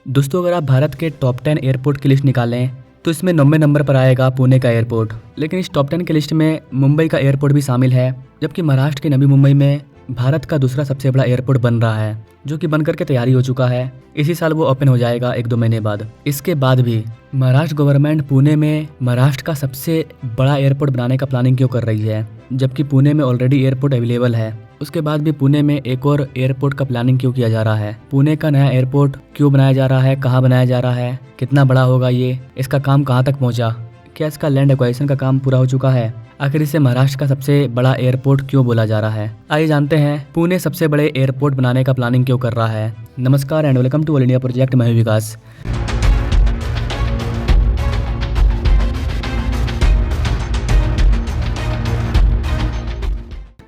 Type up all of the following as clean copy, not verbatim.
दोस्तों अगर आप भारत के टॉप 10 एयरपोर्ट की लिस्ट निकालें तो इसमें 90 नंबर पर आएगा पुणे का एयरपोर्ट। लेकिन इस टॉप 10 की लिस्ट में मुंबई का एयरपोर्ट भी शामिल है, जबकि महाराष्ट्र की नवी मुंबई में भारत का दूसरा सबसे बड़ा एयरपोर्ट बन रहा है, जो कि बनकर के तैयारी हो चुका है। इसी साल वो ओपन हो जाएगा 1-2 महीने बाद। इसके बाद भी महाराष्ट्र गवर्नमेंट पुणे में महाराष्ट्र का सबसे बड़ा एयरपोर्ट बनाने का प्लानिंग क्यों कर रही है, जबकि पुणे में ऑलरेडी एयरपोर्ट अवेलेबल है। उसके बाद भी पुणे में एक और एयरपोर्ट का प्लानिंग क्यों किया जा रहा है? पुणे का नया एयरपोर्ट क्यों बनाया जा रहा है? कहाँ बनाया जा रहा है? कितना बड़ा होगा ये? इसका काम कहाँ तक पहुँचा? क्या इसका लैंड एक्वाजिशन का काम पूरा हो चुका है? आखिर इसे महाराष्ट्र का सबसे बड़ा एयरपोर्ट क्यों बोला जा रहा है? आइए जानते हैं पुणे सबसे बड़े एयरपोर्ट बनाने का प्लानिंग क्यों कर रहा है। नमस्कार and welcome to all India project. मैं हूं विकास।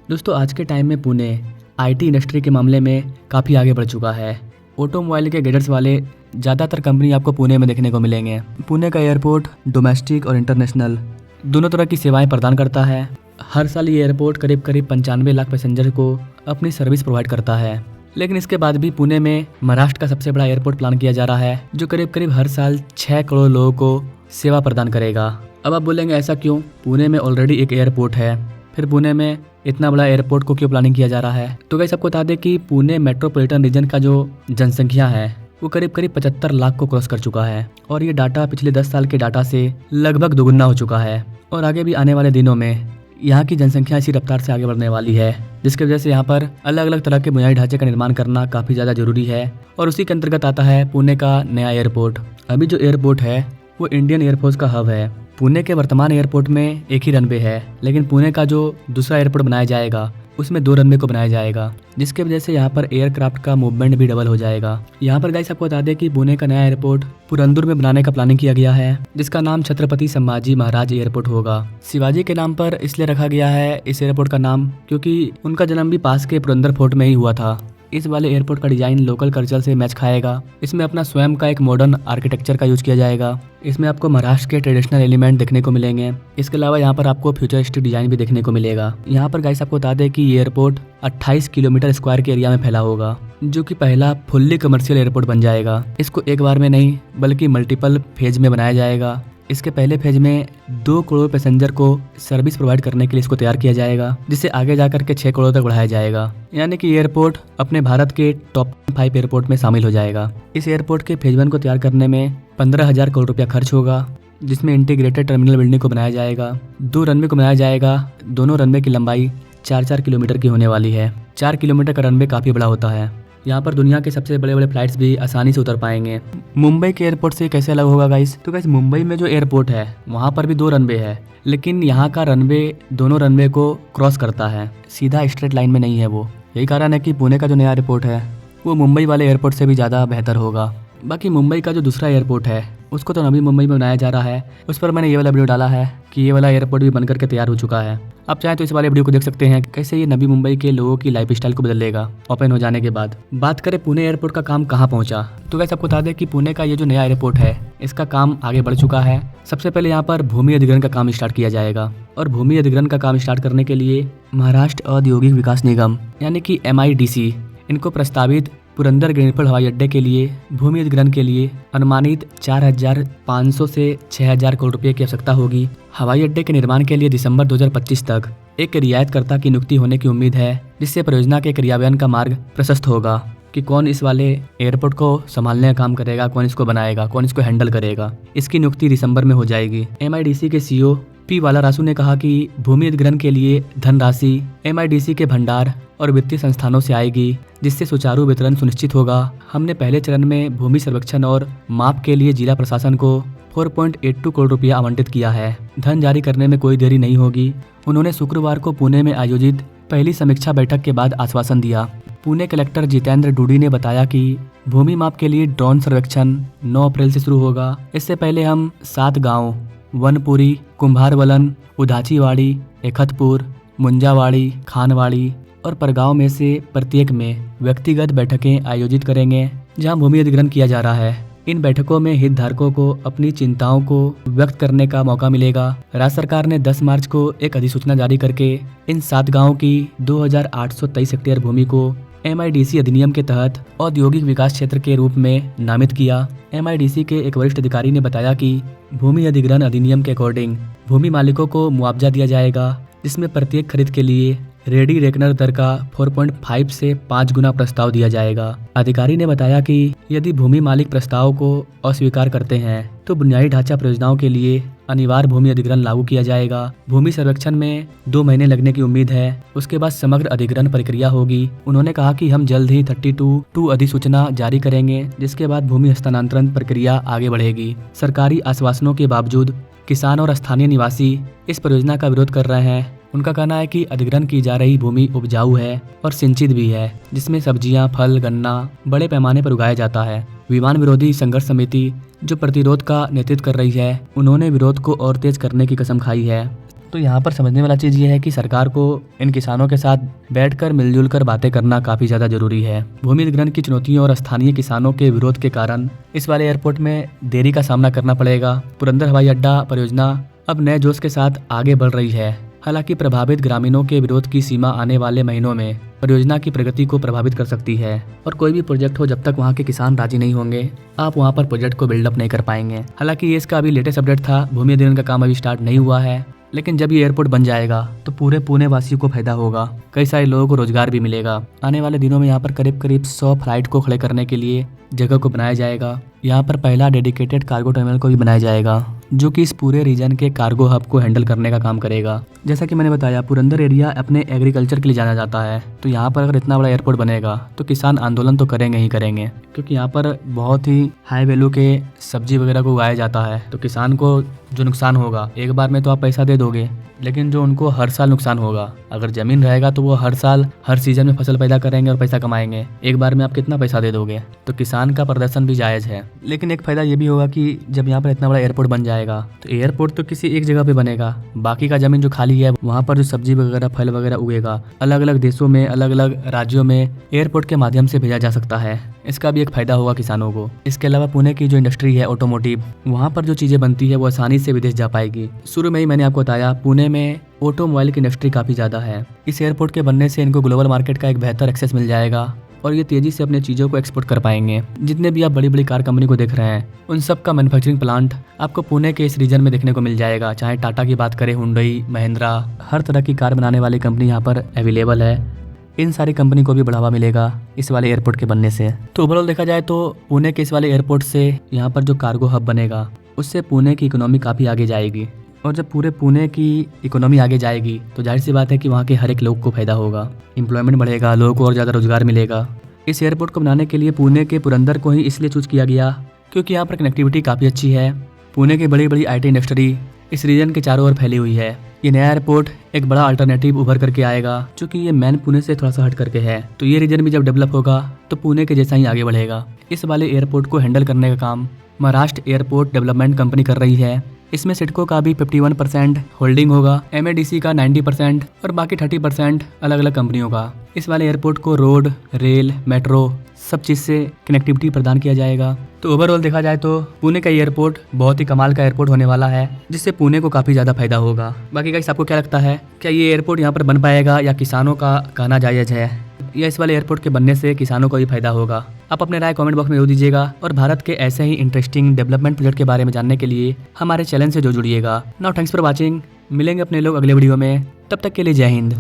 दोस्तों आज के टाइम में पुणे आईटी इंडस्ट्री के मामले में काफ़ी आगे बढ़ चुका है। ऑटोमोबाइल के गैजेट्स वाले ज़्यादातर कंपनी आपको पुणे में देखने को मिलेंगे। पुणे का एयरपोर्ट डोमेस्टिक और इंटरनेशनल दोनों तरह की सेवाएं प्रदान करता है। हर साल ये एयरपोर्ट करीब 95 लाख पैसेंजर को अपनी सर्विस प्रोवाइड करता है। लेकिन इसके बाद भी पुणे में महाराष्ट्र का सबसे बड़ा एयरपोर्ट प्लान किया जा रहा है, जो करीब हर साल 6 करोड़ लोगों को सेवा प्रदान करेगा। अब आप बोलेंगे ऐसा क्यों? पुणे में ऑलरेडी एक एयरपोर्ट है, फिर पुणे में इतना बड़ा एयरपोर्ट को क्यों प्लानिंग किया जा रहा है? तो गाइस आपको बता दें कि पुणे मेट्रोपॉलिटन रीजन का जो जनसंख्या है वो करीब 75 लाख को क्रॉस कर चुका है, और ये डाटा पिछले 10 साल के डाटा से लगभग दोगुना हो चुका है। और आगे भी आने वाले दिनों में यहाँ की जनसंख्या इसी रफ्तार से आगे बढ़ने वाली है, जिसकी वजह से यहाँ पर अलग अलग तरह के बुनियादी ढांचे का निर्माण करना काफ़ी ज़्यादा जरूरी है। और उसी के अंतर्गत आता है पुणे का नया एयरपोर्ट। अभी जो एयरपोर्ट है वो इंडियन एयरफोर्स का हब है। पुणे के वर्तमान एयरपोर्ट में एक ही रनवे है, लेकिन पुणे का जो दूसरा एयरपोर्ट बनाया जाएगा उसमें 2 रनवे को बनाया जाएगा, जिसके वजह से यहाँ पर एयरक्राफ्ट का मूवमेंट भी डबल हो जाएगा। यहाँ पर गाइस आपको बता दें कि पुणे का नया एयरपोर्ट पुरंदर में बनाने का प्लानिंग किया गया है, जिसका नाम छत्रपति संभाजी महाराज एयरपोर्ट होगा। शिवाजी के नाम पर इसलिए रखा गया है इस एयरपोर्ट का नाम, क्योंकि उनका जन्म भी पास के पुरंदर फोर्ट में ही हुआ था। इस वाले एयरपोर्ट का डिजाइन लोकल कल्चर से मैच खाएगा। इसमें अपना स्वयं का एक मॉडर्न आर्किटेक्चर का यूज किया जाएगा। इसमें आपको महाराष्ट्र के ट्रेडिशनल एलिमेंट देखने को मिलेंगे। इसके अलावा यहाँ पर आपको फ्यूचरिस्टिक डिजाइन भी देखने को मिलेगा। यहाँ पर गाइस आपको बता दें कि ये एयरपोर्ट 28 किलोमीटर स्क्वायर के एरिया में फैला होगा, जो कि पहला फुल्ली कमर्शियल एयरपोर्ट बन जाएगा। इसको एक बार में नहीं बल्कि मल्टीपल फेज में बनाया जाएगा। इसके पहले फेज में 2 करोड़ पैसेंजर को सर्विस प्रोवाइड करने के लिए इसको तैयार किया जाएगा, जिसे आगे जाकर के 6 करोड़ तक बढ़ाया जाएगा। यानी कि एयरपोर्ट अपने भारत के टॉप 5 एयरपोर्ट में शामिल हो जाएगा। इस एयरपोर्ट के फेज 1 को तैयार करने में 15,000 करोड़ रुपया खर्च होगा, जिसमें इंटीग्रेटेड टर्मिनल बिल्डिंग को बनाया जाएगा, 2 रनवे को बनाया जाएगा। दोनों रनवे की लंबाई 4-4 किलोमीटर की होने वाली है। 4 किलोमीटर का रनवे काफ़ी बड़ा होता है। यहाँ पर दुनिया के सबसे बड़े बड़े फ्लाइट्स भी आसानी से उतर पाएंगे। मुंबई के एयरपोर्ट से कैसे अलग होगा गाइस? तो गाइस मुंबई में जो एयरपोर्ट है वहाँ पर भी 2 रनवे है, लेकिन यहाँ का रनवे दोनों रनवे को क्रॉस करता है, सीधा स्ट्रेट लाइन में नहीं है वो। यही कारण है कि पुणे का जो नया एयरपोर्ट है वो मुंबई वाले एयरपोर्ट से भी ज़्यादा बेहतर होगा। बाकी मुंबई का जो दूसरा एयरपोर्ट है उसको तो नवी मुंबई में बनाया जा रहा है। उस पर मैंने ये वाला वीडियो डाला है कि ये वाला एयरपोर्ट भी बनकर के तैयार हो चुका है। आप चाहें तो इस वाले वीडियो को देख सकते हैं, कैसे ये नवी मुंबई के लोगों की लाइफस्टाइल को बदलेगा ओपन हो जाने के बाद। बात करें पुणे एयरपोर्ट का काम कहाँ पहुँचा, तो वैसे आपको बता दें कि पुणे का ये जो नया एयरपोर्ट है इसका काम आगे बढ़ चुका है। सबसे पहले यहाँ पर भूमि अधिग्रहण का काम स्टार्ट किया जाएगा, और भूमि अधिग्रहण का काम स्टार्ट करने के लिए महाराष्ट्र औद्योगिक विकास निगम यानी कि MIDC इनको प्रस्तावित पुरंदर ग्रीनफील्ड हवाई अड्डे के लिए भूमि अधिग्रहण के लिए अनुमानित 4,500 से 6,000 करोड़ रुपए की आवश्यकता होगी। हवाई अड्डे के निर्माण के लिए दिसंबर 2025 तक एक रियायतकर्ता की नियुक्ति होने की उम्मीद है, जिससे परियोजना के क्रियान्वयन का मार्ग प्रशस्त होगा कि कौन इस वाले एयरपोर्ट को संभालने का काम करेगा, कौन इसको बनाएगा, कौन इसको हैंडल करेगा। इसकी नियुक्ति दिसंबर में हो जाएगी। MIDC के CEO P वालारासु ने कहा कि भूमि अधिग्रहण के लिए धनराशि MIDC के भंडार और वित्तीय संस्थानों से आएगी, जिससे सुचारू वितरण सुनिश्चित होगा। हमने पहले चरण में भूमि सर्वेक्षण और माप के लिए जिला प्रशासन को 4.82 करोड़ रुपया आवंटित किया है। धन जारी करने में कोई देरी नहीं होगी। उन्होंने शुक्रवार को पुणे में आयोजित पहली समीक्षा बैठक के बाद आश्वासन दिया। पुणे कलेक्टर जितेंद्र डूडी ने बताया कि भूमि माप के लिए ड्रोन सर्वेक्षण 9 अप्रैल से शुरू होगा। इससे पहले हम 7 गाँव वनपुरी, कुम्भारवलन, उदाचीवाड़ी, एकहतपुर, मुंजावाड़ी, खानवाड़ी और परगांव में से प्रत्येक में व्यक्तिगत बैठकें आयोजित करेंगे, जहां भूमि अधिग्रहण किया जा रहा है। इन बैठकों में हितधारकों को अपनी चिंताओं को व्यक्त करने का मौका मिलेगा। राज्य सरकार ने 10 मार्च को एक अधिसूचना जारी करके इन 7 गांवों की 2,823 हेक्टेयर भूमि को MIDC अधिनियम के तहत औद्योगिक विकास क्षेत्र के रूप में नामित किया। MIDC के एक वरिष्ठ अधिकारी ने बताया कि भूमि अधिग्रहण अधिनियम के अकॉर्डिंग भूमि मालिकों को मुआवजा दिया जाएगा, जिसमें प्रत्येक खरीद के लिए रेडी रेकनर दर का 4.5 से 5 गुना प्रस्ताव दिया जाएगा। अधिकारी ने बताया कि यदि भूमि मालिक प्रस्ताव को अस्वीकार करते हैं तो बुनियादी ढांचा परियोजनाओं के लिए अनिवार्य भूमि अधिग्रहण लागू किया जाएगा। भूमि सर्वेक्षण में 2 महीने लगने की उम्मीद है, उसके बाद समग्र अधिग्रहण प्रक्रिया होगी। उन्होंने कहा कि हम जल्द ही 32 अधिसूचना जारी करेंगे, जिसके बाद भूमि हस्तांतरण प्रक्रिया आगे बढ़ेगी। सरकारी आश्वासनों के बावजूद किसान और स्थानीय निवासी इस परियोजना का विरोध कर रहे हैं। उनका कहना है कि अधिग्रहण की जा रही भूमि उपजाऊ है और सिंचित भी है, जिसमें सब्जियां, फल, गन्ना बड़े पैमाने पर उगाया जाता है। विमान विरोधी संघर्ष समिति जो प्रतिरोध का नेतृत्व कर रही है, उन्होंने विरोध को और तेज करने की कसम खाई है। तो यहाँ पर समझने वाला चीज़ ये है कि सरकार को इन किसानों के साथ बैठकर मिलजुल कर बातें करना काफ़ी ज़्यादा जरूरी है। भूमि अधिग्रहण की चुनौतियों और स्थानीय किसानों के विरोध के कारण इस वाले एयरपोर्ट में देरी का सामना करना पड़ेगा। पुरंदर हवाई अड्डा परियोजना अब नए जोश के साथ आगे बढ़ रही है। हालांकि प्रभावित ग्रामीणों के विरोध की सीमा आने वाले महीनों में परियोजना की प्रगति को प्रभावित कर सकती है। और कोई भी प्रोजेक्ट हो, जब तक वहां के किसान राजी नहीं होंगे, आप वहां पर प्रोजेक्ट को बिल्डअप नहीं कर पाएंगे। हालांकि ये इसका अभी लेटेस्ट अपडेट था, भूमि अधिग्रहण का काम अभी स्टार्ट नहीं हुआ है, लेकिन जब ये एयरपोर्ट बन जाएगा तो पूरे पुणे वासियों को फायदा होगा। कई सारे लोगों को रोजगार भी मिलेगा। आने वाले दिनों में यहाँ पर करीब 100 फ्लाइट को खड़े करने के लिए जगह को बनाया जाएगा। यहाँ पर पहला डेडिकेटेड कार्गो टर्मिनल को भी बनाया जाएगा, जो कि इस पूरे रीजन के कार्गो हब को हैंडल करने का काम करेगा। जैसा कि मैंने बताया, पुरंदर एरिया अपने एग्रीकल्चर के लिए जाना जाता है, तो यहाँ पर अगर इतना बड़ा एयरपोर्ट बनेगा तो किसान आंदोलन तो करेंगे ही करेंगे, क्योंकि यहाँ पर बहुत ही हाई वैल्यू के सब्जी वगैरह को उगाया जाता है। तो किसान को जो नुकसान होगा, एक बार में तो आप पैसा दे दोगे, लेकिन जो उनको हर साल नुकसान होगा, अगर जमीन रहेगा तो वो हर साल हर सीजन में फसल पैदा करेंगे और पैसा कमाएंगे। एक बार में आप कितना पैसा दे दोगे? तो किसान का प्रदर्शन भी जायज़ है। लेकिन एक फायदा ये भी होगा कि जब यहाँ पर इतना बड़ा एयरपोर्ट बन जाएगा तो एयरपोर्ट तो किसी एक जगह पे बनेगा, बाकी का जमीन जो खाली है वहाँ पर जो सब्जी वगैरह फल वगैरह उगेगा, अलग अलग देशों में अलग अलग राज्यों में एयरपोर्ट के माध्यम से भेजा जा सकता है। इसका भी एक फायदा होगा किसानों को। इसके अलावा पुणे की जो इंडस्ट्री है ऑटोमोटिव, वहाँ पर जो चीज़ें बनती है वो आसानी से विदेश जा पाएगी। शुरू में ही मैंने आपको बताया, पुणे में ऑटोमोबाइल की इंडस्ट्री काफ़ी ज़्यादा है। इस एयरपोर्ट के बनने से इनको ग्लोबल मार्केट का एक बेहतर एक्सेस मिल जाएगा और ये तेज़ी से अपने चीज़ों को एक्सपोर्ट कर पाएंगे। जितने भी आप बड़ी बड़ी कार कंपनी को देख रहे हैं, उन सब का मैन्युफैक्चरिंग प्लांट आपको पुणे के इस रीजन में देखने को मिल जाएगा। चाहे टाटा की बात करें, हुंडई, महिंद्रा, हर तरह की कार बनाने वाली कंपनी यहाँ पर अवेलेबल है। इन सारी कंपनी को भी बढ़ावा मिलेगा इस वाले एयरपोर्ट के बनने से। तो ओवरऑल देखा जाए तो पुणे के इस वाले एयरपोर्ट से यहाँ पर जो कार्गो हब बनेगा, उससे पुणे की इकोनॉमी काफ़ी आगे जाएगी। और जब पूरे पुणे की इकोनॉमी आगे जाएगी तो जाहिर सी बात है कि वहाँ के हर एक लोग को फायदा होगा, एम्प्लॉयमेंट बढ़ेगा, लोगों को और ज़्यादा रोजगार मिलेगा। इस एयरपोर्ट को बनाने के लिए पुणे के पुरंदर को ही इसलिए चूज किया गया क्योंकि यहाँ पर कनेक्टिविटी काफ़ी अच्छी है। पुणे की बड़ी बड़ी IT इंडस्ट्री इस रीजन के चारों ओर फैली हुई है। ये नया एयरपोर्ट एक बड़ा अल्टरनेटिव उभर करके आएगा, क्योंकि ये मैन पुणे से थोड़ा सा हट करके है। तो ये रीजन भी जब डेवलप होगा तो पुणे के जैसा ही आगे बढ़ेगा। इस वाले एयरपोर्ट को हैंडल करने का काम महाराष्ट्र एयरपोर्ट डेवलपमेंट कंपनी कर रही है। इसमें सिडको का भी 51% होल्डिंग होगा, MIDC का 90% और बाकी 30% अलग अलग कंपनियों का। इस वाले एयरपोर्ट को रोड, रेल, मेट्रो सब चीज़ से कनेक्टिविटी प्रदान किया जाएगा। तो ओवरऑल देखा जाए तो पुणे का एयरपोर्ट बहुत ही कमाल का एयरपोर्ट होने वाला है, जिससे पुणे को काफ़ी ज़्यादा फायदा होगा। बाकी गाइस, आपको क्या लगता है, क्या ये एयरपोर्ट यहाँ पर बन पाएगा या किसानों का कहना जायज़ है, या इस वाले एयरपोर्ट के बनने से किसानों को भी फायदा होगा? आप अपने राय कमेंट बॉक्स में जरूर दीजिएगा और भारत के ऐसे ही इंटरेस्टिंग डेवलपमेंट प्रोजेक्ट के बारे में जानने के लिए हमारे चैनल से जो जुड़िएगा। Now thanks for watching. मिलेंगे अपने लोग अगले वीडियो में, तब तक के लिए जय हिंद।